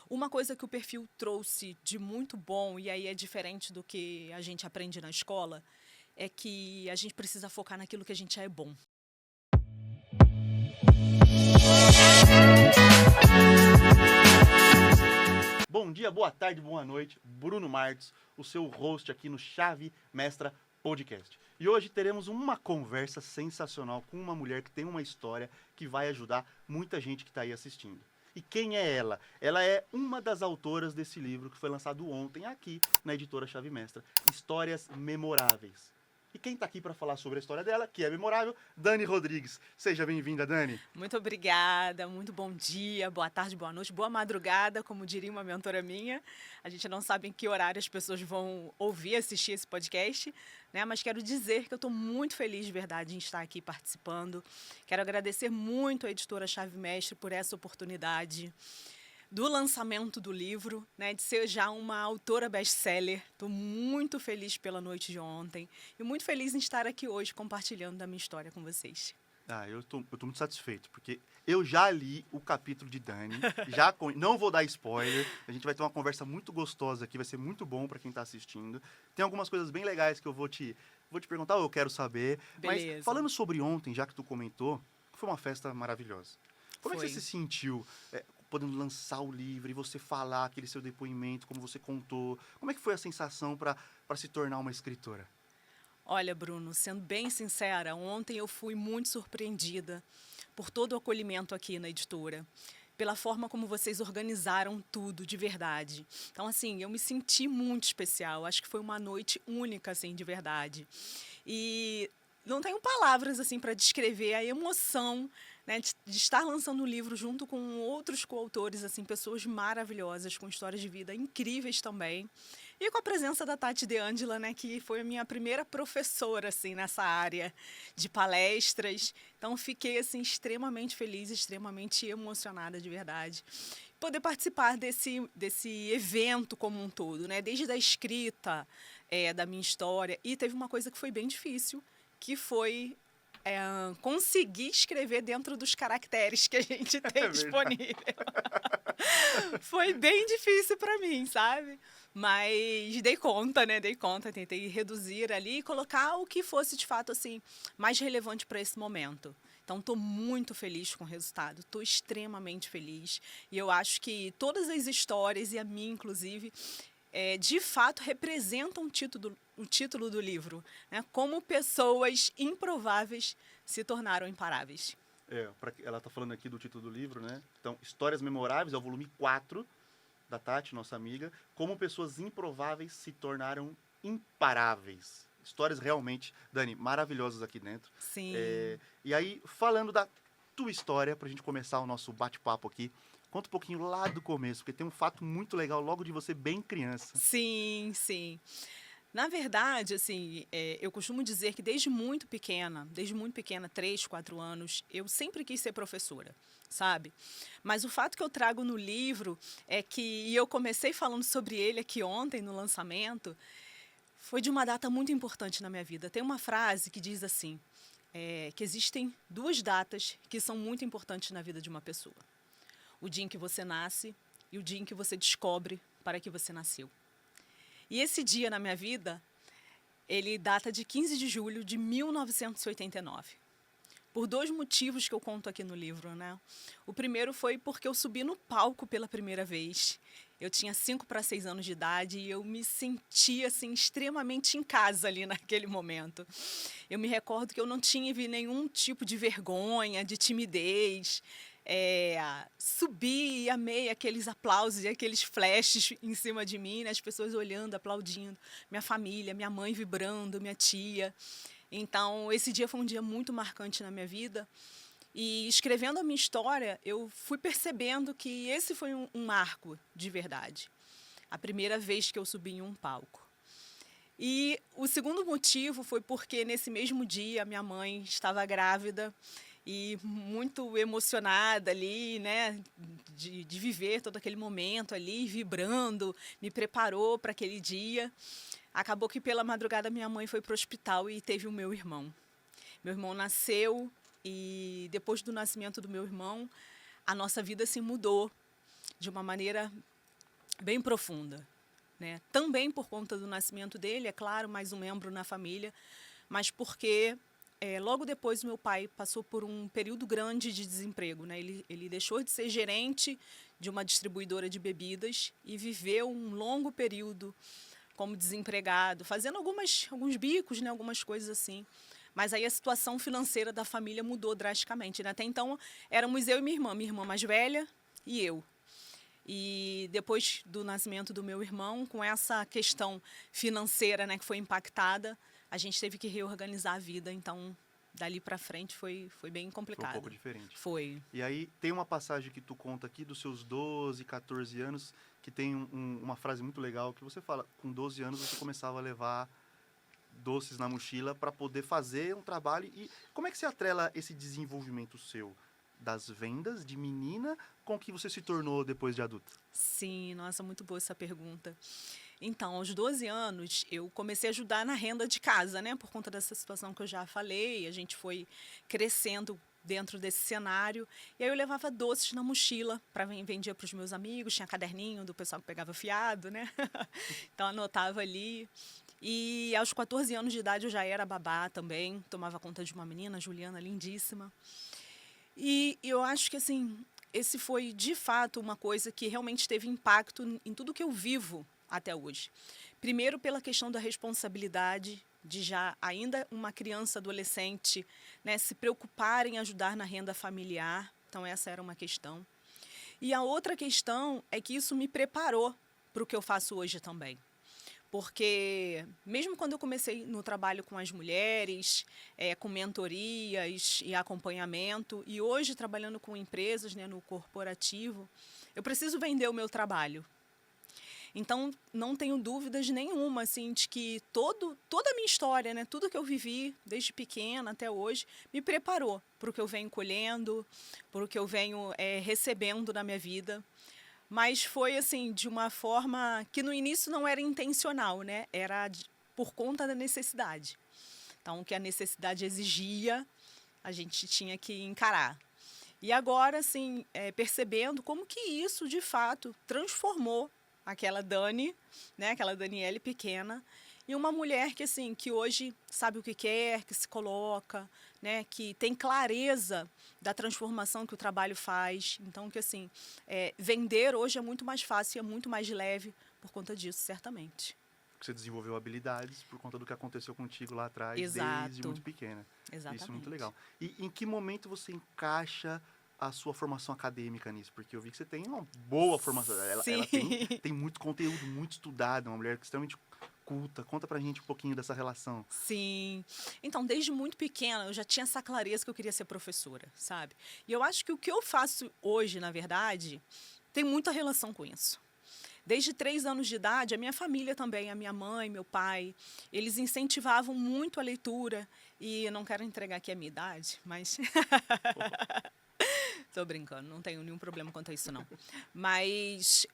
Uma coisa que o perfil trouxe de muito bom, e aí é diferente do que a gente aprende na escola, é que a gente precisa focar naquilo que a gente já é bom. Bom dia, boa tarde, boa noite. Bruno Martins, o seu host aqui no Chave Mestra Podcast. E hoje teremos uma conversa sensacional com uma mulher que tem uma história que vai ajudar muita gente que está aí assistindo. E quem é ela? Ela é uma das autoras desse livro que foi lançado ontem aqui na editora Chave Mestra, Histórias Memoráveis. E quem está aqui para falar sobre a história dela, que é memorável, Dani Rodrigues. Seja bem-vinda, Dani. Muito obrigada, muito bom dia, boa tarde, boa noite, boa madrugada, como diria uma mentora minha. A gente não sabe em que horário as pessoas vão ouvir, assistir esse podcast, né? Mas quero dizer que eu estou muito feliz de verdade em estar aqui participando. Quero agradecer muito à editora Chave Mestre por essa oportunidade do lançamento do livro, né, de ser já uma autora best-seller. Estou muito feliz pela noite de ontem e muito feliz em estar aqui hoje compartilhando da minha história com vocês. Eu tô muito satisfeito, porque eu já li o capítulo de Dani, não vou dar spoiler, a gente vai ter uma conversa muito gostosa aqui, vai ser muito bom para quem está assistindo. Tem algumas coisas bem legais que eu vou te perguntar, ou eu quero saber. Beleza. Mas falando sobre ontem, já que tu comentou, foi uma festa maravilhosa. Como é que você se sentiu podendo lançar o livro e você falar aquele seu depoimento, como você contou? Como é que foi a sensação para se tornar uma escritora? Olha, Bruno, sendo bem sincera, ontem eu fui muito surpreendida por todo o acolhimento aqui na editora, pela forma como vocês organizaram tudo, de verdade. Então, assim, eu me senti muito especial. Acho que foi uma noite única, assim, de verdade. E não tenho palavras, assim, para descrever a emoção, né, de estar lançando o livro junto com outros coautores, assim, pessoas maravilhosas, com histórias de vida incríveis também. E com a presença da Tati De Angela, né, que foi a minha primeira professora, assim, nessa área de palestras. Então, fiquei, assim, extremamente feliz, extremamente emocionada, de verdade. Poder participar desse evento como um todo, né, desde a escrita da minha história. E teve uma coisa que foi bem difícil, que foi conseguir escrever dentro dos caracteres que a gente tem disponível. Foi bem difícil para mim, sabe? Mas dei conta, né? Dei conta, tentei reduzir ali e colocar o que fosse de fato assim mais relevante para esse momento. Então, estou muito feliz com o resultado, estou extremamente feliz. E eu acho que todas as histórias, e a minha inclusive, de fato representam o título do livro, né? Como pessoas improváveis se tornaram imparáveis. Ela está falando aqui do título do livro, né? Então, Histórias Memoráveis, é o volume 4 da Tati, nossa amiga. Como pessoas improváveis se tornaram imparáveis. Histórias realmente, Dani, maravilhosas aqui dentro. Sim. E aí, falando da tua história, para a gente começar o nosso bate-papo aqui, conta um pouquinho lá do começo, porque tem um fato muito legal logo de você bem criança. Sim, sim. Na verdade, assim, eu costumo dizer que desde muito pequena, 3, 4 anos, eu sempre quis ser professora, sabe? Mas o fato que eu trago no livro é que, e eu comecei falando sobre ele aqui ontem no lançamento, foi de uma data muito importante na minha vida. Tem uma frase que diz assim, que existem 2 datas que são muito importantes na vida de uma pessoa. O dia em que você nasce e o dia em que você descobre para que você nasceu. E esse dia na minha vida, ele data de 15 de julho de 1989. Por 2 motivos que eu conto aqui no livro, né? O primeiro foi porque eu subi no palco pela primeira vez. Eu tinha 5 para 6 anos de idade e eu me sentia assim, extremamente em casa ali naquele momento. Eu me recordo que eu não tive nenhum tipo de vergonha, de timidez. Subi e amei aqueles aplausos e aqueles flashes em cima de mim, né? As pessoas olhando, aplaudindo, minha família, minha mãe vibrando, minha tia. Então, esse dia foi um dia muito marcante na minha vida. E escrevendo a minha história, eu fui percebendo que esse foi um marco de verdade. A primeira vez que eu subi em um palco. E o segundo motivo foi porque nesse mesmo dia minha mãe estava grávida e muito emocionada ali, né, de viver todo aquele momento ali, vibrando, me preparou para aquele dia. Acabou que pela madrugada minha mãe foi para o hospital e teve o meu irmão. Meu irmão nasceu e depois do nascimento do meu irmão, a nossa vida se mudou de uma maneira bem profunda, né? Também por conta do nascimento dele, é claro, mais um membro na família, mas porque logo depois meu pai passou por um período grande de desemprego, né? Ele deixou de ser gerente de uma distribuidora de bebidas e viveu um longo período como desempregado, fazendo alguns bicos, né? Algumas coisas assim. Mas aí a situação financeira da família mudou drasticamente, né? Até então éramos eu e minha irmã mais velha e eu. E depois do nascimento do meu irmão, com essa questão financeira, né, que foi impactada, a gente teve que reorganizar a vida. Então, dali para frente foi bem complicado. Foi um pouco diferente. Foi. E aí tem uma passagem que tu conta aqui dos seus 12, 14 anos, que tem uma frase muito legal que você fala, com 12 anos você começava a levar doces na mochila para poder fazer um trabalho. E como é que você atrela esse desenvolvimento seu das vendas de menina com o que você se tornou depois de adulta? Sim, nossa, muito boa essa pergunta. Então, aos 12 anos, eu comecei a ajudar na renda de casa, né? Por conta dessa situação que eu já falei, a gente foi crescendo dentro desse cenário. E aí eu levava doces na mochila para vendia para os meus amigos, tinha caderninho do pessoal que pegava fiado, né? Então anotava ali. E aos 14 anos de idade eu já era babá também, tomava conta de uma menina, Juliana, lindíssima. E eu acho que, assim, esse foi, de fato, uma coisa que realmente teve impacto em tudo que eu vivo até hoje. Primeiro, pela questão da responsabilidade de já, ainda uma criança, adolescente, né, se preocupar em ajudar na renda familiar. Então, essa era uma questão. E a outra questão é que isso me preparou para o que eu faço hoje também. Porque mesmo quando eu comecei no trabalho com as mulheres, com mentorias e acompanhamento, e hoje trabalhando com empresas, né, no corporativo, eu preciso vender o meu trabalho. Então, não tenho dúvidas nenhuma assim, de que toda a minha história, né, tudo que eu vivi, desde pequena até hoje, me preparou para o que eu venho colhendo, para o que eu venho recebendo na minha vida. Mas foi assim, de uma forma que no início não era intencional, né? Era por conta da necessidade. Então, o que a necessidade exigia, a gente tinha que encarar. E agora, assim, percebendo como que isso, de fato, transformou aquela Dani, né? Aquela Daniele pequena, em uma mulher que, assim, que hoje sabe o que quer, que se coloca, né? Que tem clareza da transformação que o trabalho faz. Então, que assim, vender hoje é muito mais fácil e é muito mais leve por conta disso, certamente. Você desenvolveu habilidades por conta do que aconteceu contigo lá atrás, desde Exato. muito pequena. Exatamente. Isso é muito legal. E em que momento você encaixa a sua formação acadêmica nisso? Porque eu vi que você tem uma boa formação. Ela tem muito conteúdo, muito estudado, uma mulher extremamente culta. Conta pra gente um pouquinho dessa relação. Sim. Então, desde muito pequena, eu já tinha essa clareza que eu queria ser professora, sabe? E eu acho que o que eu faço hoje, na verdade, tem muita relação com isso. Desde 3 anos de idade, a minha família também, a minha mãe, meu pai, eles incentivavam muito a leitura. E eu não quero entregar aqui a minha idade, mas... Tô brincando, não tenho nenhum problema quanto a isso, não. Mas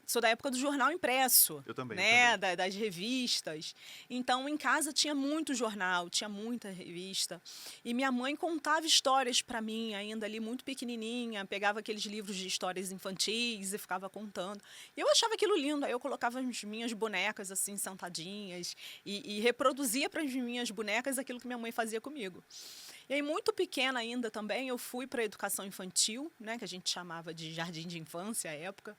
sou da época do jornal impresso. Eu também. Né? Das revistas. Então, em casa tinha muito jornal, tinha muita revista. E minha mãe contava histórias para mim, ainda ali muito pequenininha. Pegava aqueles livros de histórias infantis e ficava contando. E eu achava aquilo lindo. Aí eu colocava as minhas bonecas assim, sentadinhas. E reproduzia para as minhas bonecas aquilo que minha mãe fazia comigo. E aí, muito pequena ainda também, eu fui para a educação infantil, né? Que a gente chamava de jardim de infância à época.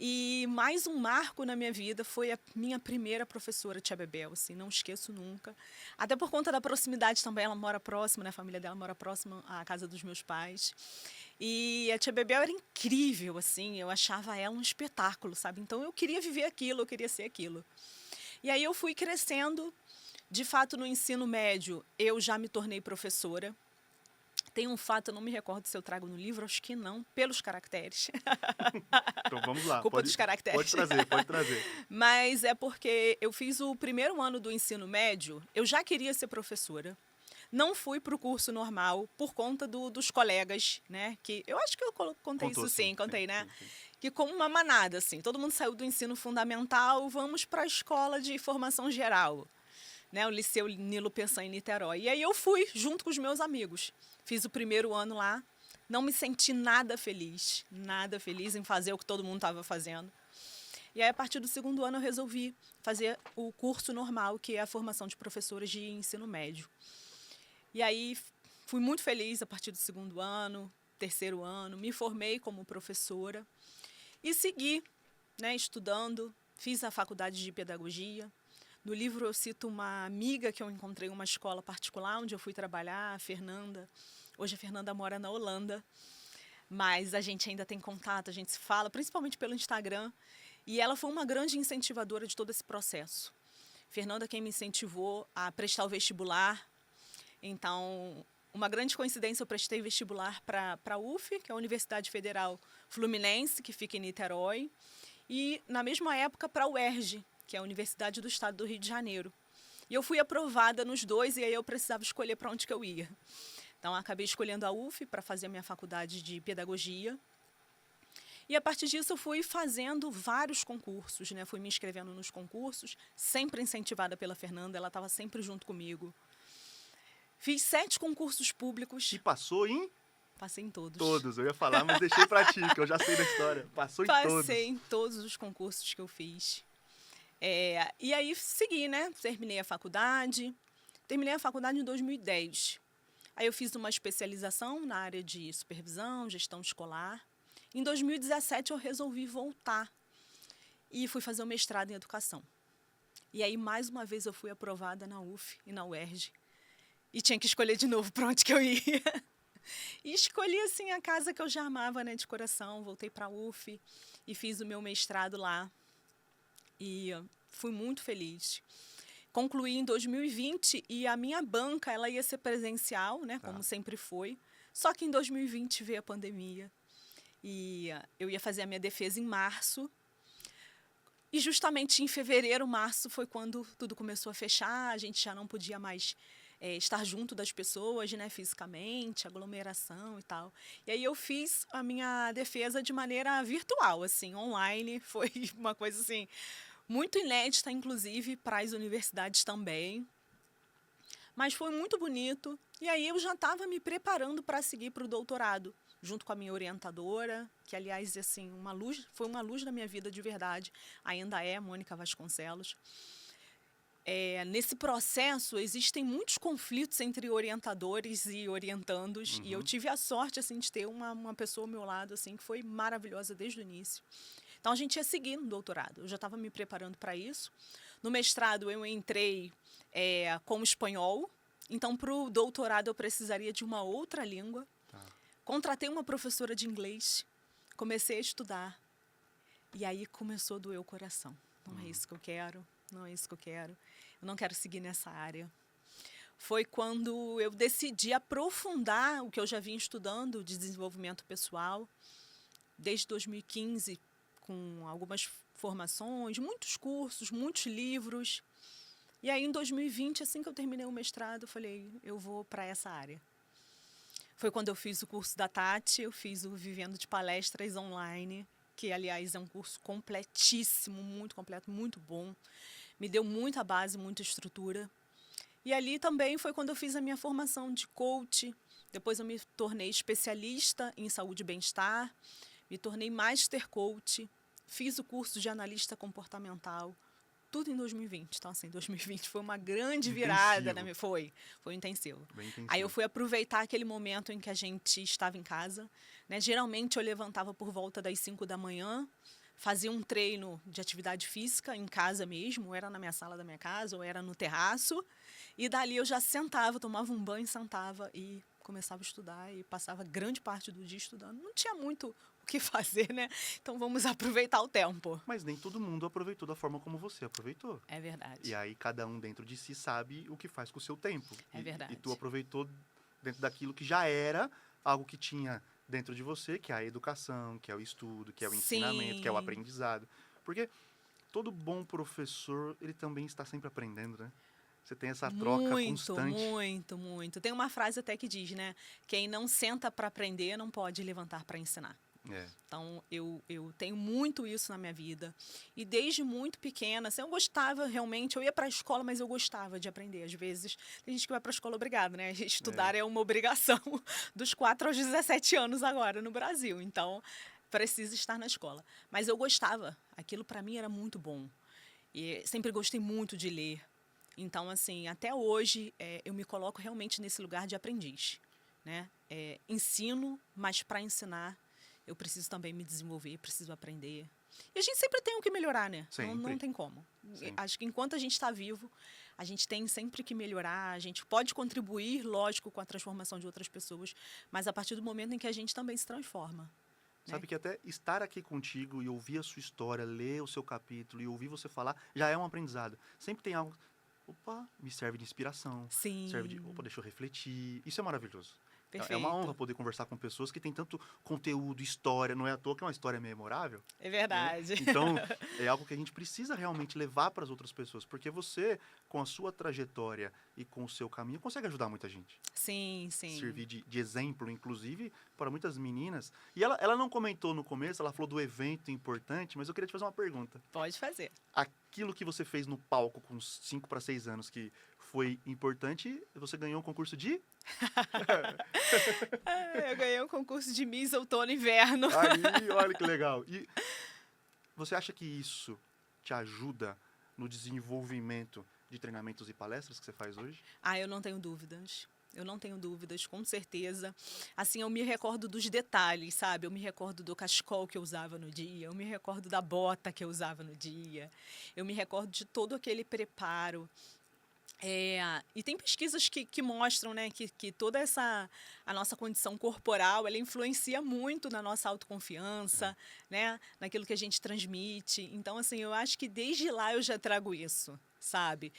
E mais um marco na minha vida foi a minha primeira professora, Tia Bebel, assim, não esqueço nunca. Até por conta da proximidade também, ela mora próxima, né? A família dela mora próxima à casa dos meus pais. E a Tia Bebel era incrível, assim, eu achava ela um espetáculo, sabe? Então eu queria viver aquilo, eu queria ser aquilo. E aí eu fui crescendo, de fato no ensino médio eu já me tornei professora. Tem um fato, eu não me recordo se eu trago no livro, acho que não, pelos caracteres. Então vamos lá. Culpa dos caracteres. Pode trazer. Mas é porque eu fiz o primeiro ano do ensino médio, eu já queria ser professora. Não fui para o curso normal por conta dos colegas, né? Que eu acho que eu contei isso sim, contei, né? Sim. Que como uma manada, assim, todo mundo saiu do ensino fundamental, vamos para a escola de formação geral. Né, o Liceu Nilo Peçanha em Niterói. E aí eu fui junto com os meus amigos. Fiz o primeiro ano lá, Não me senti nada feliz em fazer o que todo mundo estava fazendo. E aí, a partir do segundo ano, eu resolvi fazer o curso normal, que é a formação de professores de ensino médio. E aí, fui muito feliz a partir do segundo ano, terceiro ano, me formei como professora e segui, né, estudando, fiz a faculdade de pedagogia. No livro eu cito uma amiga que eu encontrei em uma escola particular, onde eu fui trabalhar, a Fernanda. Hoje a Fernanda mora na Holanda, mas a gente ainda tem contato, a gente se fala, principalmente pelo Instagram. E ela foi uma grande incentivadora de todo esse processo. Fernanda quem me incentivou a prestar o vestibular. Então, uma grande coincidência, eu prestei vestibular para a UF, que é a Universidade Federal Fluminense, que fica em Niterói. E, na mesma época, para a UERJ, que é a Universidade do Estado do Rio de Janeiro. E eu fui aprovada nos dois e aí eu precisava escolher para onde que eu ia. Então, acabei escolhendo a UF para fazer a minha faculdade de pedagogia. E, a partir disso, eu fui fazendo vários concursos, né? Fui me inscrevendo nos concursos, sempre incentivada pela Fernanda, ela estava sempre junto comigo. Fiz 7 concursos públicos. E passou em? Passei em todos. Todos, eu ia falar, mas deixei pra ti, que eu já sei da história. Passou em todos. Passei em todos os concursos que eu fiz. E aí segui, né? Terminei a faculdade. Terminei a faculdade em 2010. Aí eu fiz uma especialização na área de supervisão, gestão escolar. Em 2017 eu resolvi voltar e fui fazer o mestrado em educação. E aí mais uma vez eu fui aprovada na UF e na UERJ. E tinha que escolher de novo para onde que eu ia. E escolhi, assim, a casa que eu já amava, né, de coração. Voltei para a UF e fiz o meu mestrado lá. E fui muito feliz. Concluí em 2020 e a minha banca, ela ia ser presencial, né, como sempre foi. Só que em 2020 veio a pandemia. E eu ia fazer a minha defesa em março. E justamente em fevereiro, março, foi quando tudo começou a fechar. A gente já não podia mais estar junto das pessoas, né, fisicamente, aglomeração e tal. E aí eu fiz a minha defesa de maneira virtual, assim, online. Foi uma coisa, assim, muito inédita, inclusive, para as universidades também. Mas foi muito bonito. E aí eu já estava me preparando para seguir para o doutorado, junto com a minha orientadora, que, aliás, assim, foi uma luz na minha vida de verdade. Ainda é, Mônica Vasconcelos. Nesse processo, existem muitos conflitos entre orientadores e orientandos. Uhum. E eu tive a sorte, assim, de ter uma pessoa ao meu lado, assim, que foi maravilhosa desde o início. Então, a gente ia seguir no doutorado. Eu já estava me preparando para isso. No mestrado, eu entrei com espanhol. Então, para o doutorado, eu precisaria de uma outra língua. Contratei uma professora de inglês. Comecei a estudar. E aí começou a doer o coração. Não é isso que eu quero. Não é isso que eu quero. Eu não quero seguir nessa área. Foi quando eu decidi aprofundar o que eu já vinha estudando de desenvolvimento pessoal, desde 2015, com algumas formações, muitos cursos, muitos livros. E aí, em 2020, assim que eu terminei o mestrado, eu falei, eu vou para essa área. Foi quando eu fiz o curso da Tati, eu fiz o Vivendo de Palestras Online, que, aliás, é um curso completíssimo, muito completo, muito bom. Me deu muita base, muita estrutura. E ali também foi quando eu fiz a minha formação de coach. Depois eu me tornei especialista em saúde e bem-estar. Me tornei master coach. Fiz o curso de analista comportamental. Tudo em 2020. Então, assim, 2020 foi uma grande virada. Né? Foi intensivo. Bem intensivo. Aí eu fui aproveitar aquele momento em que a gente estava em casa. Né? Geralmente eu levantava por volta das 5 da manhã. Fazia um treino de atividade física em casa mesmo, ou era na minha sala da minha casa, ou era no terraço. E dali eu já sentava, tomava um banho, sentava e começava a estudar. E passava grande parte do dia estudando. Não tinha muito o que fazer, né? Então vamos aproveitar o tempo. Mas nem todo mundo aproveitou da forma como você aproveitou. É verdade. E aí cada um dentro de si sabe o que faz com o seu tempo. É verdade. E tu aproveitou dentro daquilo que já era algo que tinha dentro de você, que é a educação, que é o estudo, que é o ensinamento, que é o aprendizado. Porque todo bom professor, ele também está sempre aprendendo, né? Você tem essa troca constante. Muito. Tem uma frase até que diz, né? Quem não senta para aprender não pode levantar para ensinar. Então, eu tenho muito isso na minha vida. E desde muito pequena, assim, eu gostava realmente, eu ia para a escola, mas eu gostava de aprender. Às vezes, tem gente que vai para a escola obrigada, né? Estudar é uma obrigação dos 4 aos 17 anos agora no Brasil. Então, precisa estar na escola. Mas eu gostava. Aquilo para mim era muito bom. E sempre gostei muito de ler. Então, assim, até hoje, eu me coloco realmente nesse lugar de aprendiz, né? Ensino, mas para ensinar, eu preciso também me desenvolver, preciso aprender. E a gente sempre tem o que melhorar, né? Não tem como. Sempre. Acho que enquanto a gente está vivo, a gente tem sempre que melhorar. A gente pode contribuir, lógico, com a transformação de outras pessoas, mas a partir do momento em que a gente também se transforma. Sabe que até estar aqui contigo e ouvir a sua história, ler o seu capítulo e ouvir você falar, já é um aprendizado. Sempre tem algo, opa, me serve de inspiração. Sim. Serve de, opa, deixa eu refletir. Isso é maravilhoso. Perfeito. É uma honra poder conversar com pessoas que têm tanto conteúdo, história, não é à toa que é uma história memorável. É verdade. Né? Então, é algo que a gente precisa realmente levar para as outras pessoas, porque você, com a sua trajetória e com o seu caminho, consegue ajudar muita gente. Sim, sim. Servir de exemplo, inclusive, para muitas meninas. E ela não comentou no começo, ela falou do evento importante, mas eu queria te fazer uma pergunta. Pode fazer. Aquilo que você fez no palco com 5 para 6 anos, que foi importante, você ganhou um concurso de... Eu ganhei um concurso de Miss Outono e Inverno. Aí, olha que legal. E você acha que isso te ajuda no desenvolvimento de treinamentos e palestras que você faz hoje? Eu não tenho dúvidas. Eu não tenho dúvidas, com certeza. Assim, eu me recordo dos detalhes, sabe? Eu me recordo do cachecol que eu usava no dia, eu me recordo da bota que eu usava no dia, eu me recordo de todo aquele preparo. E tem pesquisas que mostram, né, que toda a nossa condição corporal, ela influencia muito na nossa autoconfiança, né, naquilo que a gente transmite. Então, assim, eu acho que desde lá eu já trago isso, sabe?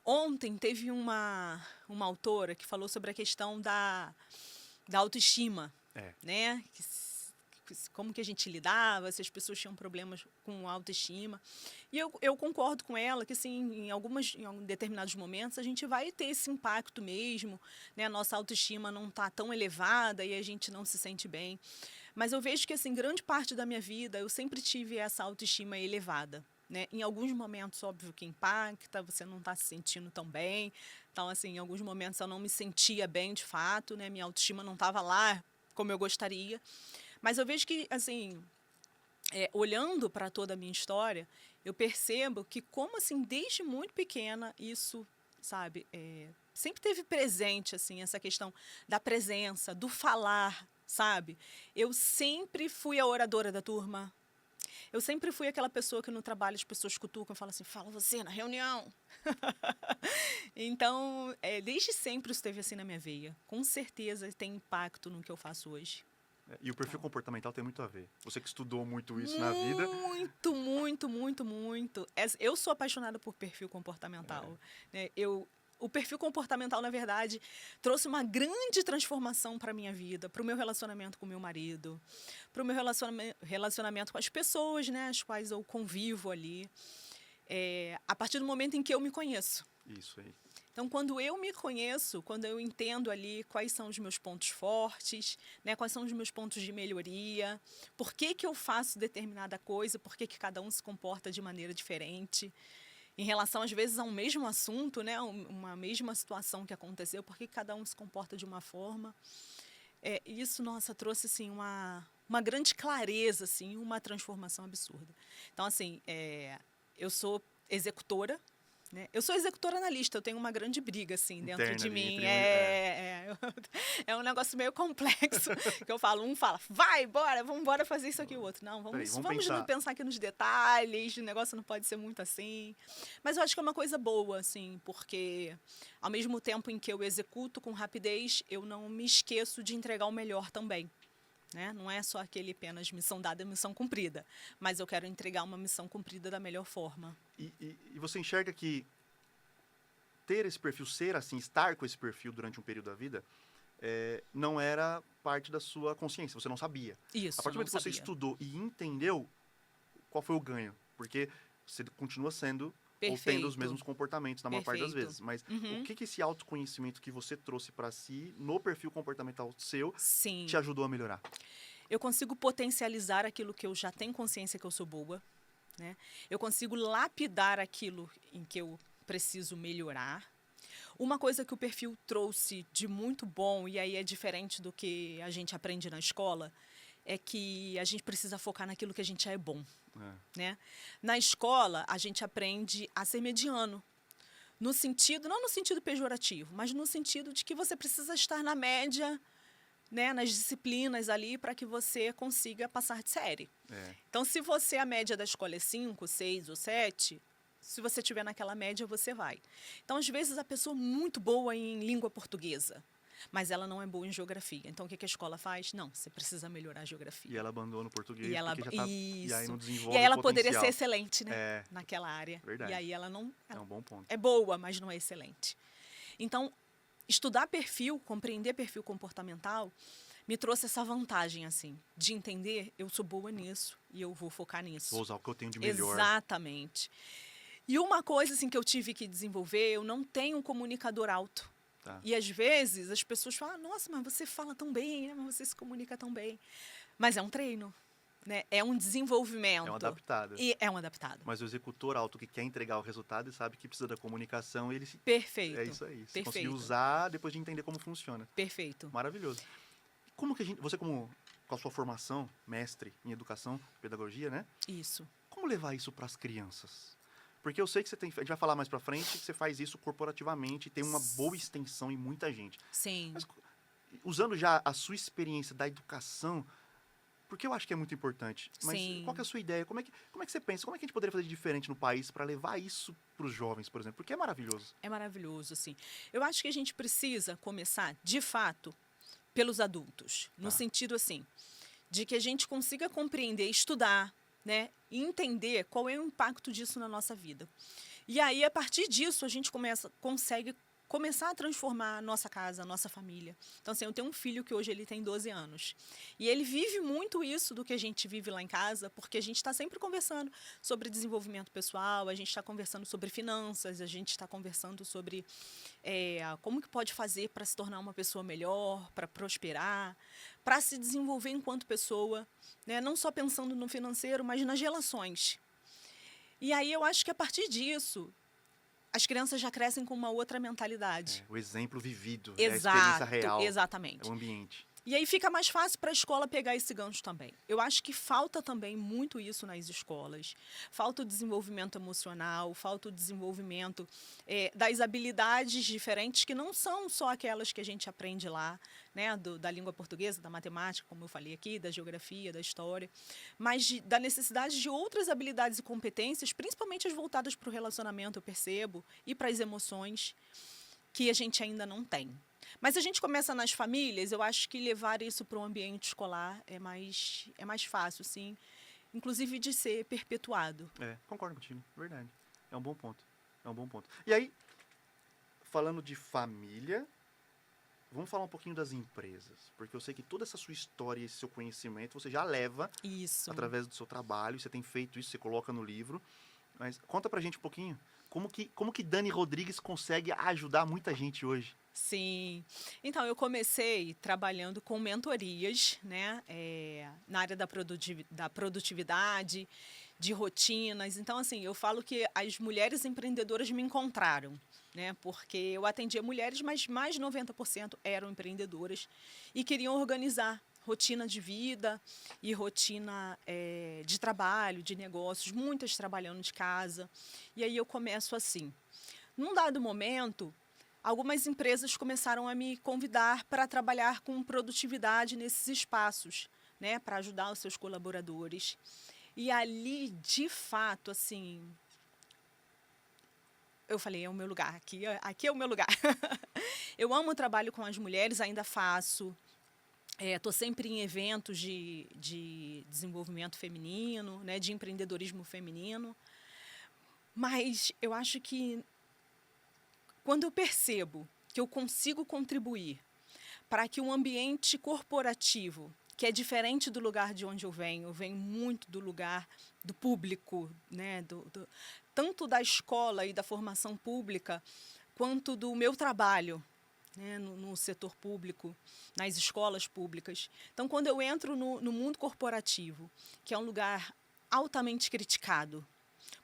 Ontem teve uma autora que falou sobre a questão da autoestima, né? Como que a gente lidava, se as pessoas tinham problemas com autoestima. E eu concordo com ela que, assim, em determinados momentos, a gente vai ter esse impacto mesmo, né? A nossa autoestima não está tão elevada e a gente não se sente bem. Mas eu vejo que, assim, grande parte da minha vida, eu sempre tive essa autoestima elevada. Né? Em alguns momentos, óbvio que impacta, você não está se sentindo tão bem. Então, assim, em alguns momentos eu não me sentia bem de fato, né? Minha autoestima não estava lá como eu gostaria. Mas eu vejo que, assim, olhando para toda a minha história, eu percebo que, como assim, desde muito pequena, isso, sabe, sempre teve presente, assim, essa questão da presença, do falar, sabe? Eu sempre fui a oradora da turma. Eu sempre fui aquela pessoa que no trabalho as pessoas cutucam e falam assim, fala você na reunião. Então, desde sempre isso esteve assim na minha veia. Com certeza tem impacto no que eu faço hoje. E o perfil comportamental tem muito a ver. Você que estudou muito isso na vida. Muito, muito, muito, muito. Eu sou apaixonada por perfil comportamental. Né? O perfil comportamental, na verdade, trouxe uma grande transformação para a minha vida, para o meu relacionamento com o meu marido, para o meu relacionamento com as pessoas, né, as quais eu convivo ali, a partir do momento em que eu me conheço. Isso aí. Então, quando eu me conheço, quando eu entendo ali quais são os meus pontos fortes, né, quais são os meus pontos de melhoria, por que eu faço determinada coisa, por que cada um se comporta de maneira diferente, em relação, às vezes, a um mesmo assunto, né, uma mesma situação que aconteceu, por que cada um se comporta de uma forma. Isso, nossa, trouxe assim, uma grande clareza, assim, uma transformação absurda. Então, assim, eu sou executora. Né? Eu sou executora analista, eu tenho uma grande briga assim dentro interna de ali, mim. É um negócio meio complexo. Que eu falo, um fala, vai, bora, vamos embora fazer isso aqui, o outro. Não, vamos pensar aqui nos detalhes, o negócio não pode ser muito assim. Mas eu acho que é uma coisa boa, assim, porque ao mesmo tempo em que eu executo com rapidez, eu não me esqueço de entregar o melhor também. Né? Não é só aquele apenas missão dada, missão cumprida. Mas eu quero entregar uma missão cumprida da melhor forma. E você enxerga que ter esse perfil, ser assim, estar com esse perfil durante um período da vida, não era parte da sua consciência, você não sabia. Isso, a partir do momento que você estudou e entendeu, qual foi o ganho? Porque você continua sendo ou tendo os Perfeito. mesmos comportamentos na maior parte das Perfeito. vezes. Mas Uhum. o que esse autoconhecimento que você trouxe para si no perfil comportamental seu Sim. te ajudou a melhorar? Eu consigo potencializar aquilo que eu já tenho consciência que eu sou boa, né? Eu consigo lapidar aquilo em que eu preciso melhorar. Uma coisa que o perfil trouxe de muito bom, e aí é diferente do que a gente aprende na escola, é que a gente precisa focar naquilo que a gente já é bom, É. né? Na escola, a gente aprende a ser mediano. No sentido, não no sentido pejorativo, mas no sentido de que você precisa estar na média, né, nas disciplinas ali para que você consiga passar de série. É. Então, se você, a média da escola é 5, 6 ou 7, se você estiver naquela média, você vai. Então, às vezes, a pessoa é muito boa em língua portuguesa, mas ela não é boa em geografia. Então, o que a escola faz? Não, você precisa melhorar a geografia. E ela abandona o português E ela, porque já tá. E aí isso. não E desenvolve aí o ela poderia potencial. ser excelente, né? É, Naquela área. verdade. E aí ela não... É um bom ponto. É boa, mas não é excelente. Então, estudar perfil, compreender perfil comportamental, me trouxe essa vantagem, assim, de entender, eu sou boa nisso e eu vou focar nisso. Vou usar o que eu tenho de melhor. Exatamente. E uma coisa, assim, que eu tive que desenvolver, eu não tenho um comunicador alto. Tá. E, às vezes, as pessoas falam, nossa, mas você fala tão bem, né? Mas você se comunica tão bem. Mas é um treino, né? É um desenvolvimento. É um adaptado. E é um adaptado. Mas o executor alto que quer entregar o resultado e sabe que precisa da comunicação, ele Perfeito. é isso aí. Você Perfeito. conseguiu usar depois de entender como funciona. Perfeito. Maravilhoso. Como que você com a sua formação, mestre em educação, pedagogia, né? Isso. Como levar isso para as crianças? Porque eu sei que você tem, a gente vai falar mais para frente, que você faz isso corporativamente e tem uma boa extensão em muita gente. Sim. Mas usando já a sua experiência da educação, porque eu acho que é muito importante. Mas Sim. qual que é a sua ideia? Como é que você pensa? Como é que a gente poderia fazer de diferente no país para levar isso para os jovens, por exemplo? Porque é maravilhoso. É maravilhoso, assim. Eu acho que a gente precisa começar, de fato, pelos adultos. No Tá. sentido, assim, de que a gente consiga compreender, estudar, né? E entender qual é o impacto disso na nossa vida. E aí, a partir disso, a gente consegue começar a transformar a nossa casa, a nossa família. Então, assim, eu tenho um filho que hoje ele tem 12 anos. E ele vive muito isso do que a gente vive lá em casa, porque a gente está sempre conversando sobre desenvolvimento pessoal, a gente está conversando sobre finanças, a gente está conversando sobre como que pode fazer para se tornar uma pessoa melhor, para prosperar, para se desenvolver enquanto pessoa, né? Não só pensando no financeiro, mas nas relações. E aí eu acho que a partir disso, as crianças já crescem com uma outra mentalidade. O exemplo vivido, Exato, é a experiência real, exatamente. é o ambiente. E aí fica mais fácil para a escola pegar esse gancho também. Eu acho que falta também muito isso nas escolas. Falta o desenvolvimento emocional, falta o desenvolvimento das habilidades diferentes, que não são só aquelas que a gente aprende lá, né, da língua portuguesa, da matemática, como eu falei aqui, da geografia, da história, mas da necessidade de outras habilidades e competências, principalmente as voltadas para o relacionamento, eu percebo, e para as emoções, que a gente ainda não tem. Mas se a gente começa nas famílias, eu acho que levar isso para o ambiente escolar é mais fácil, sim. Inclusive de ser perpetuado. Concordo contigo, verdade. É um bom ponto. É um bom ponto. E aí, falando de família, vamos falar um pouquinho das empresas. Porque eu sei que toda essa sua história, esse seu conhecimento, você já leva Isso. através do seu trabalho. Você tem feito isso, você coloca no livro. Mas conta pra gente um pouquinho. Como que Dani Rodrigues consegue ajudar muita gente hoje? Sim. Então, eu comecei trabalhando com mentorias, né, na área da produtividade, de rotinas. Então, assim, eu falo que as mulheres empreendedoras me encontraram, né, porque eu atendia mulheres, mas mais de 90% eram empreendedoras e queriam organizar rotina de vida e rotina de trabalho, de negócios, muitas trabalhando de casa. E aí eu começo assim. Num dado momento, algumas empresas começaram a me convidar para trabalhar com produtividade nesses espaços, né, para ajudar os seus colaboradores. E ali, de fato, assim, eu falei, é o meu lugar, aqui é o meu lugar. Eu amo o trabalho com as mulheres, ainda faço. Estou sempre em eventos de desenvolvimento feminino, né, de empreendedorismo feminino. Mas eu acho que quando eu percebo que eu consigo contribuir para que um ambiente corporativo que é diferente do lugar de onde eu venho muito do lugar do público, né? Tanto da escola e da formação pública, quanto do meu trabalho, né? No setor público, nas escolas públicas. Então, quando eu entro no mundo corporativo, que é um lugar altamente criticado,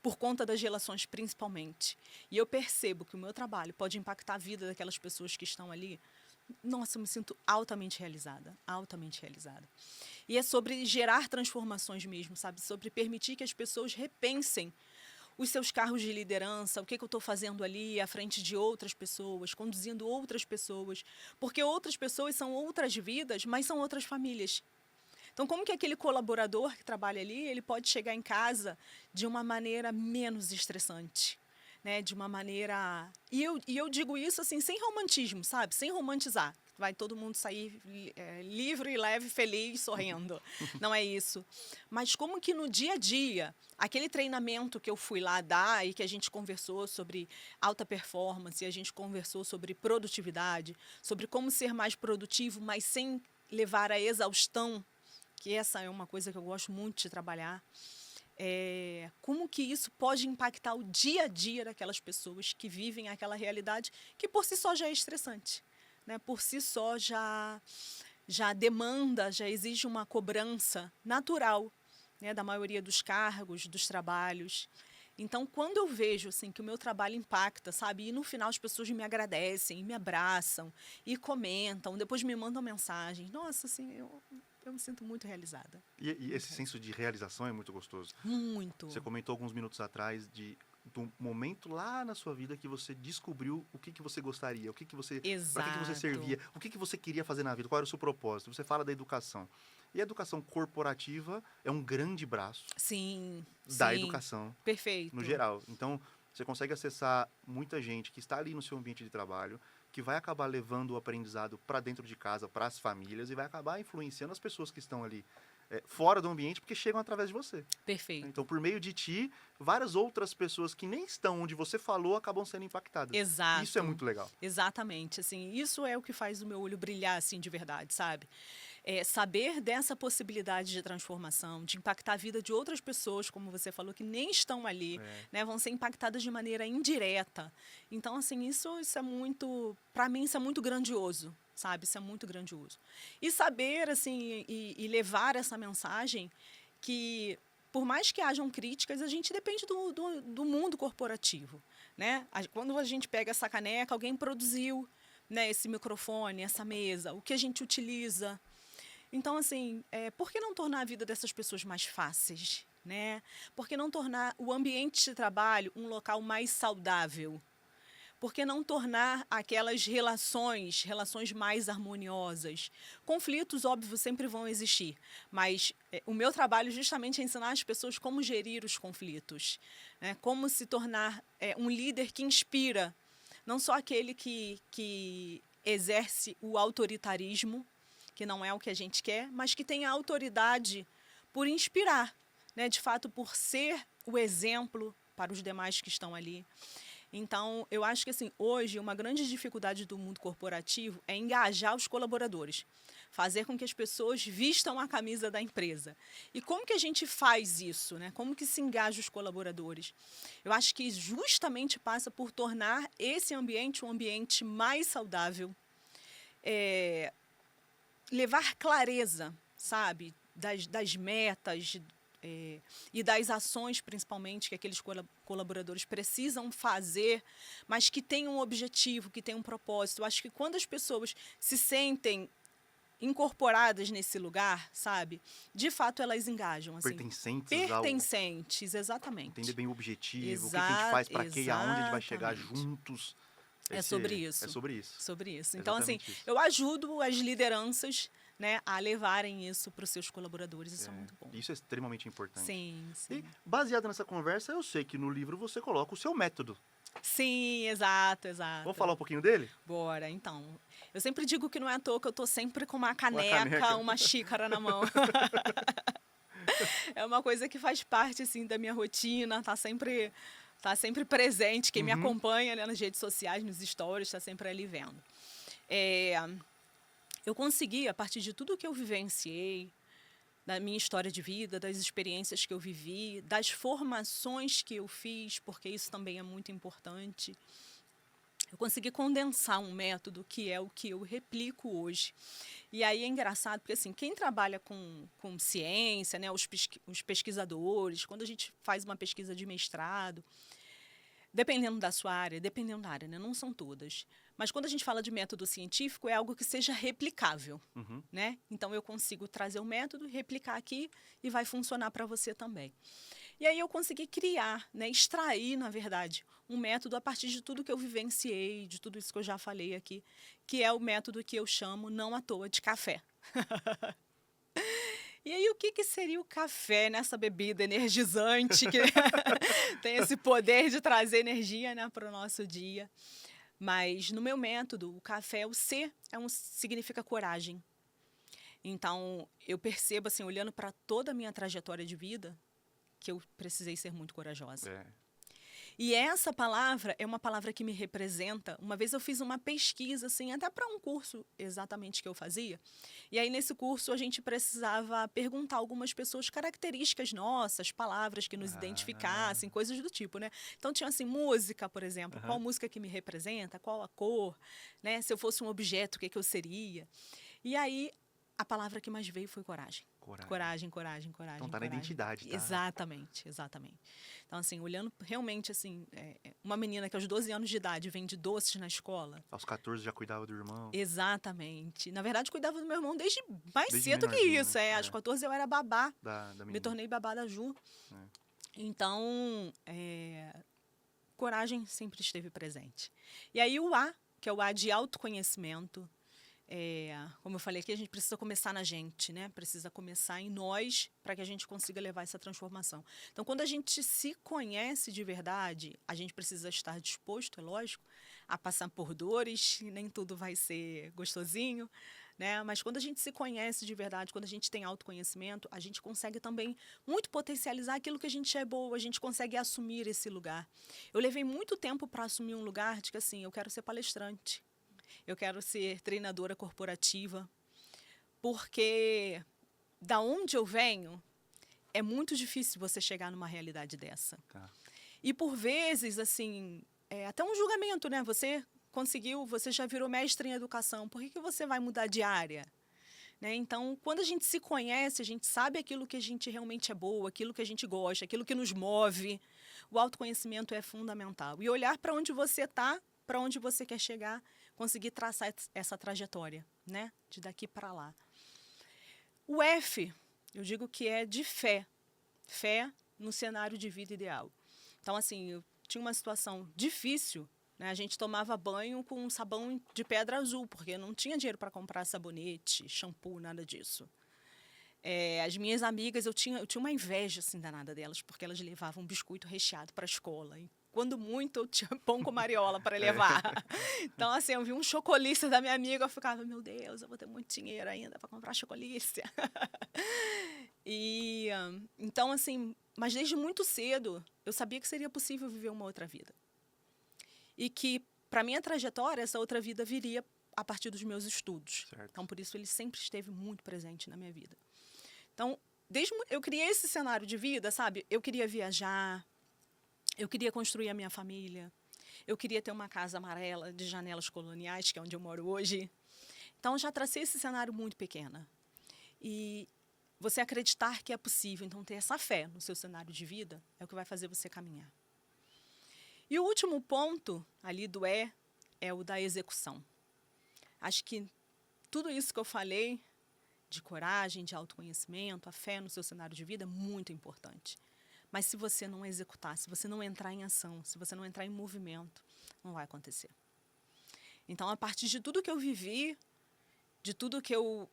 por conta das relações principalmente, e eu percebo que o meu trabalho pode impactar a vida daquelas pessoas que estão ali, nossa, eu me sinto altamente realizada, altamente realizada. E é sobre gerar transformações mesmo, sabe? Sobre permitir que as pessoas repensem os seus cargos de liderança, o que eu estou fazendo ali à frente de outras pessoas, conduzindo outras pessoas, porque outras pessoas são outras vidas, mas são outras famílias. Então, como que aquele colaborador que trabalha ali, ele pode chegar em casa de uma maneira menos estressante, né? De uma maneira... E eu digo isso assim, sem romantismo, sabe? Sem romantizar. Vai todo mundo sair livre, leve, feliz, sorrindo. Não é isso. Mas como que no dia a dia, aquele treinamento que eu fui lá dar e que a gente conversou sobre alta performance, e a gente conversou sobre produtividade, sobre como ser mais produtivo, mas sem levar à exaustão, que essa é uma coisa que eu gosto muito de trabalhar, como que isso pode impactar o dia a dia daquelas pessoas que vivem aquela realidade que por si só já é estressante, né? Por si só já demanda, já exige uma cobrança natural, né? Da maioria dos cargos, dos trabalhos. Então, quando eu vejo assim, que o meu trabalho impacta, sabe? E no final as pessoas me agradecem, me abraçam e comentam, depois me mandam mensagens. Nossa, assim, eu me sinto muito realizada. E esse senso de realização é muito gostoso. Muito. Você comentou alguns minutos atrás do momento lá na sua vida que você descobriu o que você gostaria, para que você servia, o que você queria fazer na vida, qual era o seu propósito. Você fala da educação. E a educação corporativa é um grande braço da educação. Perfeito. No geral. Então, você consegue acessar muita gente que está ali no seu ambiente de trabalho, que vai acabar levando o aprendizado para dentro de casa, para as famílias, e vai acabar influenciando as pessoas que estão ali fora do ambiente, porque chegam através de você. Perfeito. Então, por meio de ti, várias outras pessoas que nem estão onde você falou acabam sendo impactadas. Exato. Isso é muito legal. Exatamente. Assim, isso é o que faz o meu olho brilhar assim, de verdade, sabe? Saber dessa possibilidade de transformação, de impactar a vida de outras pessoas, como você falou, que nem estão ali, né, vão ser impactadas de maneira indireta. Então, assim, isso é muito... Para mim, isso é muito grandioso, sabe? Isso é muito grandioso. E saber, assim, e levar essa mensagem que, por mais que hajam críticas, a gente depende do mundo corporativo, né? Quando a gente pega essa caneca, alguém produziu, né, esse microfone, essa mesa, o que a gente utiliza. Então, assim, por que não tornar a vida dessas pessoas mais fáceis, né? Por que não tornar o ambiente de trabalho um local mais saudável? Por que não tornar aquelas relações mais harmoniosas? Conflitos, óbvio, sempre vão existir, mas o meu trabalho justamente é ensinar as pessoas como gerir os conflitos, né? Como se tornar um líder que inspira, não só aquele que exerce o autoritarismo, que não é o que a gente quer, mas que tem a autoridade por inspirar, né? De fato, por ser o exemplo para os demais que estão ali. Então, eu acho que assim, hoje uma grande dificuldade do mundo corporativo é engajar os colaboradores, fazer com que as pessoas vistam a camisa da empresa. E como que a gente faz isso, né? Como que se engaja os colaboradores? Eu acho que justamente passa por tornar esse ambiente um ambiente mais saudável, levar clareza, sabe, das metas e das ações, principalmente, que aqueles colaboradores precisam fazer, mas que tem um objetivo, que tem um propósito. Eu acho que quando as pessoas se sentem incorporadas nesse lugar, sabe, de fato elas engajam. Assim, pertencentes, exatamente. Entender bem o objetivo, o que a gente faz, para quê e aonde a gente vai chegar juntos. É sobre isso. É sobre isso. Sobre isso. Então, assim, eu ajudo as lideranças, né, a levarem isso para os seus colaboradores. Isso é muito bom. Isso é extremamente importante. Sim. E, baseado nessa conversa, eu sei que no livro você coloca o seu método. Sim, exato. Vamos falar um pouquinho dele? Bora, então. Eu sempre digo que não é à toa que eu tô sempre com uma caneca, uma xícara na mão. É uma coisa que faz parte, assim, da minha rotina, tá sempre presente. Quem me acompanha, né, nas redes sociais, nos stories, está sempre ali vendo. eu consegui, a partir de tudo que eu vivenciei, da minha história de vida, das experiências que eu vivi, das formações que eu fiz, porque isso também é muito importante, eu consegui condensar um método que é o que eu replico hoje. E aí é engraçado, porque assim, quem trabalha com ciência, né, os pesquisadores, quando a gente faz uma pesquisa de mestrado, dependendo da sua área, né, não são todas, mas quando a gente fala de método científico, é algo que seja replicável. Uhum. Né? Então, eu consigo trazer o método, replicar aqui e vai funcionar para você também. E aí eu consegui criar, né, extrair, na verdade, um método a partir de tudo que eu vivenciei, de tudo isso que eu já falei aqui, que é o método que eu chamo, não à toa, de café. E aí, o que seria o café nessa bebida energizante que tem esse poder de trazer energia, né, para o nosso dia? Mas no meu método, o café, o C significa coragem. Então, eu percebo, assim, olhando para toda a minha trajetória de vida, que eu precisei ser muito corajosa. É. E essa palavra é uma palavra que me representa. Uma vez eu fiz uma pesquisa, assim, até para um curso exatamente que eu fazia. E aí, nesse curso, a gente precisava perguntar a algumas pessoas características nossas, palavras que nos identificassem, coisas do tipo, né? Então, tinha, assim, música, por exemplo. Qual música que me representa? Qual a cor? Né? Se eu fosse um objeto, o que eu seria? E aí, a palavra que mais veio foi coragem. Coragem. Então tá na identidade, tá? Exatamente. Então, assim, olhando realmente, assim, uma menina que aos 12 anos de idade vende doces na escola. Aos 14 já cuidava do irmão. Exatamente. Na verdade, cuidava do meu irmão desde Desde cedo que menorzinho, isso. né? Aos 14 eu era babá. Da Me menina. tornei babá da Ju. É. Então, coragem sempre esteve presente. E aí o A, que é o A de autoconhecimento. Como eu falei aqui, a gente precisa começar na gente, né? Precisa começar em nós para que a gente consiga levar essa transformação. Então, quando a gente se conhece de verdade, a gente precisa estar disposto, é lógico, a passar por dores, nem tudo vai ser gostosinho, né? Mas quando a gente se conhece de verdade, quando a gente tem autoconhecimento, a gente consegue também muito potencializar aquilo que a gente é boa, a gente consegue assumir esse lugar. Eu levei muito tempo para assumir um lugar de que, assim, eu quero ser palestrante. Eu quero ser treinadora corporativa, porque da onde eu venho, é muito difícil você chegar numa realidade dessa. Tá. E por vezes, assim, até um julgamento, né? Você conseguiu, você já virou mestre em educação, por que você vai mudar de área? Né? Então, quando a gente se conhece, a gente sabe aquilo que a gente realmente é boa, aquilo que a gente gosta, aquilo que nos move. O autoconhecimento é fundamental. E olhar para onde você está, para onde você quer chegar, conseguir traçar essa trajetória, né? De daqui para lá. O F, eu digo que é de fé. Fé no cenário de vida ideal. Então, assim, eu tinha uma situação difícil, né? A gente tomava banho com um sabão de pedra azul, porque não tinha dinheiro para comprar sabonete, shampoo, nada disso. As minhas amigas, eu tinha uma inveja assim danada delas, porque elas levavam um biscoito recheado para a escola. E quando muito, eu tinha pão com mariola para levar. Então, assim, eu vi um chocolícia da minha amiga, eu ficava, meu Deus, eu vou ter muito dinheiro ainda para comprar chocolícia. E, então, assim, mas desde muito cedo, eu sabia que seria possível viver uma outra vida. E que, para minha trajetória, essa outra vida viria a partir dos meus estudos. Certo. Então, por isso, ele sempre esteve muito presente na minha vida. Então, eu criei esse cenário de vida, sabe? Eu queria viajar, eu queria construir a minha família, eu queria ter uma casa amarela de janelas coloniais, que é onde eu moro hoje. Então, já tracei esse cenário muito pequena. E você acreditar que é possível, então ter essa fé no seu cenário de vida, é o que vai fazer você caminhar. E o último ponto ali do é o da execução. Acho que tudo isso que eu falei, de coragem, de autoconhecimento, a fé no seu cenário de vida é muito importante. Mas se você não executar, se você não entrar em ação, se você não entrar em movimento, não vai acontecer. Então, a partir de tudo que eu vivi, de tudo que eu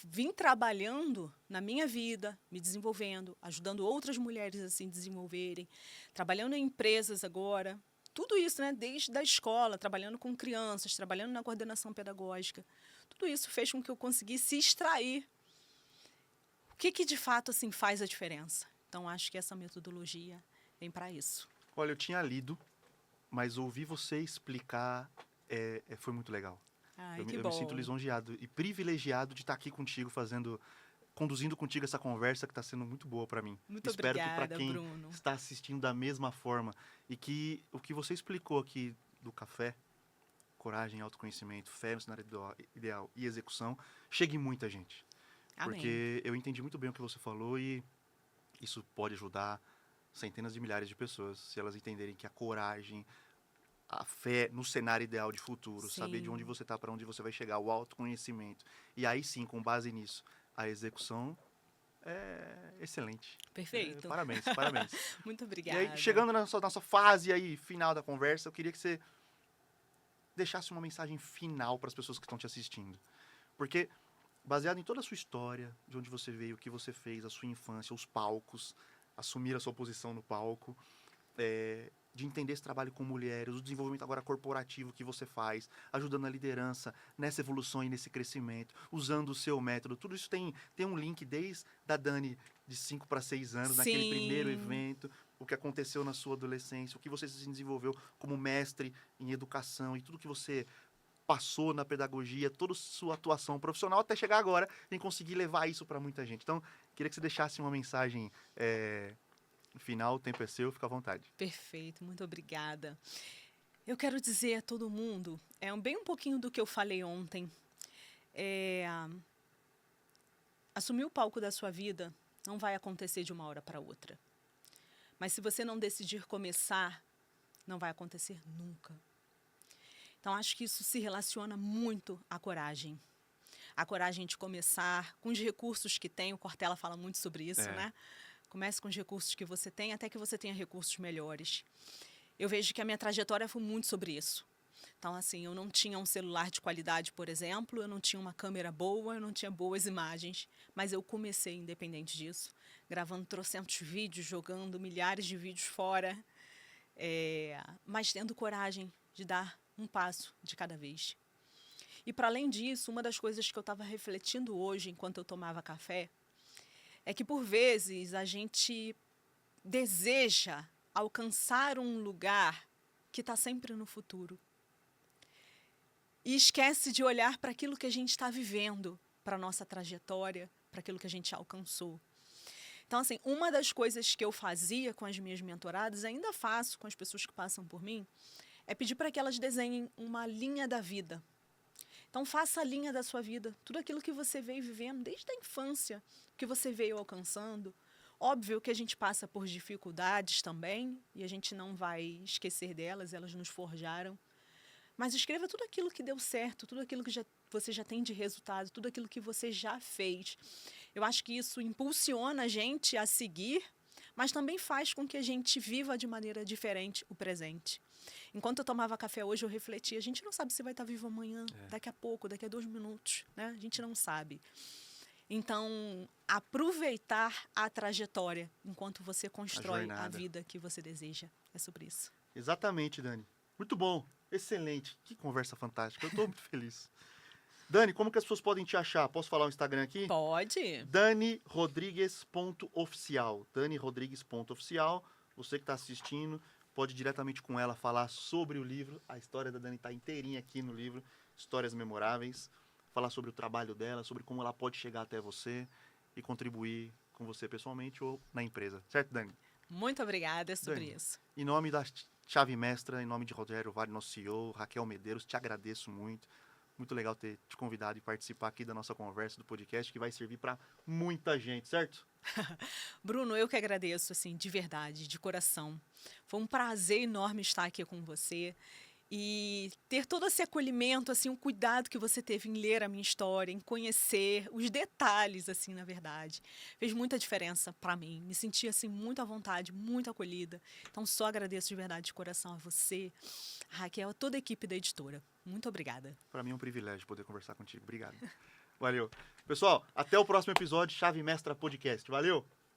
vim trabalhando na minha vida, me desenvolvendo, ajudando outras mulheres a se desenvolverem, trabalhando em empresas agora, tudo isso, né, desde a escola, trabalhando com crianças, trabalhando na coordenação pedagógica, tudo isso fez com que eu conseguisse extrair o que de fato assim, faz a diferença. Então, acho que essa metodologia vem para isso. Olha, eu tinha lido, mas ouvir você explicar foi muito legal. Ai, Eu, que eu bom. me sinto lisonjeado e privilegiado de estar aqui contigo, conduzindo contigo essa conversa que está sendo muito boa para mim. Muito Espero que para obrigada, quem Bruno. está assistindo da mesma forma e que o que você explicou aqui do café, coragem, autoconhecimento, fé no cenário ideal e execução, chegue em muita gente. Amém. Porque eu entendi muito bem o que você falou e isso pode ajudar centenas de milhares de pessoas se elas entenderem que a coragem, a fé no cenário ideal de futuro, saber de onde Sim. você está, para onde você vai chegar, o autoconhecimento. E aí sim, com base nisso, a execução é excelente. Perfeito. Parabéns, parabéns. Muito E obrigada. aí, chegando na nossa fase aí, final da conversa, eu queria que você deixasse uma mensagem final para as pessoas que estão te assistindo. Porque, baseado em toda a sua história, de onde você veio, o que você fez, a sua infância, os palcos, assumir a sua posição no palco, de entender esse trabalho com mulheres, o desenvolvimento agora corporativo que você faz, ajudando a liderança nessa evolução e nesse crescimento, usando o seu método. Tudo isso tem um link desde a Dani de 5 para 6 anos, naquele primeiro evento, o que aconteceu na sua adolescência, o que você se desenvolveu como mestre em educação e tudo que você passou na pedagogia, toda a sua atuação profissional até chegar agora em conseguir levar isso para muita gente. Então, queria que você deixasse uma mensagem final, o tempo é seu, fica à vontade. Perfeito, muito obrigada. Eu quero dizer a todo mundo, bem um pouquinho do que eu falei ontem. Assumir o palco da sua vida não vai acontecer de uma hora para outra. Mas se você não decidir começar, não vai acontecer nunca. Então, acho que isso se relaciona muito à coragem. A coragem de começar com os recursos que tem, o Cortella fala muito sobre isso, né? Comece com os recursos que você tem, até que você tenha recursos melhores. Eu vejo que a minha trajetória foi muito sobre isso. Então, assim, eu não tinha um celular de qualidade, por exemplo, eu não tinha uma câmera boa, eu não tinha boas imagens, mas eu comecei, independente disso, gravando trocentos vídeos, jogando milhares de vídeos fora, mas tendo coragem de dar um passo de cada vez. E, para além disso, uma das coisas que eu estava refletindo hoje, enquanto eu tomava café, é que, por vezes, a gente deseja alcançar um lugar que está sempre no futuro. E esquece de olhar para aquilo que a gente está vivendo, para a nossa trajetória, para aquilo que a gente alcançou. Então, assim, uma das coisas que eu fazia com as minhas mentoradas, ainda faço com as pessoas que passam por mim, é pedir para que elas desenhem uma linha da vida. Então, faça a linha da sua vida, tudo aquilo que você veio vivendo desde a infância, que você veio alcançando. Óbvio que a gente passa por dificuldades também, e a gente não vai esquecer delas, elas nos forjaram. Mas escreva tudo aquilo que deu certo, tudo aquilo que você já tem de resultado, tudo aquilo que você já fez. Eu acho que isso impulsiona a gente a seguir, mas também faz com que a gente viva de maneira diferente o presente. Enquanto eu tomava café hoje, eu refletia, a gente não sabe se vai estar vivo amanhã, daqui a pouco, daqui a 2 minutos, né? A gente não sabe. Então, aproveitar a trajetória enquanto você constrói a vida que você deseja. É sobre isso. Exatamente, Dani. Muito bom, excelente. Que conversa fantástica, eu estou muito feliz. Dani, como que as pessoas podem te achar? Posso falar o Instagram aqui? Pode. DaniRodrigues.oficial. DaniRodrigues.oficial. Você que está assistindo, pode ir diretamente com ela falar sobre o livro. A história da Dani está inteirinha aqui no livro. Histórias memoráveis. Falar sobre o trabalho dela, sobre como ela pode chegar até você e contribuir com você pessoalmente ou na empresa. Certo, Dani? Muito obrigada, é sobre Dani, isso. Em nome da Chave Mestra, em nome de Rogério Vale, nosso CEO, Raquel Medeiros, te agradeço muito. Muito legal ter te convidado e participar aqui da nossa conversa, do podcast, que vai servir para muita gente, certo? Bruno, eu que agradeço, assim, de verdade, de coração. Foi um prazer enorme estar aqui com você e ter todo esse acolhimento, assim, o cuidado que você teve em ler a minha história, em conhecer os detalhes, assim, na verdade. Fez muita diferença para mim. Me senti, assim, muito à vontade, muito acolhida. Então, só agradeço de verdade, de coração, a você, a Raquel, a toda a equipe da editora. Muito obrigada. Para mim é um privilégio poder conversar contigo. Obrigado. Valeu. Pessoal, até o próximo episódio Chave Mestra Podcast. Valeu!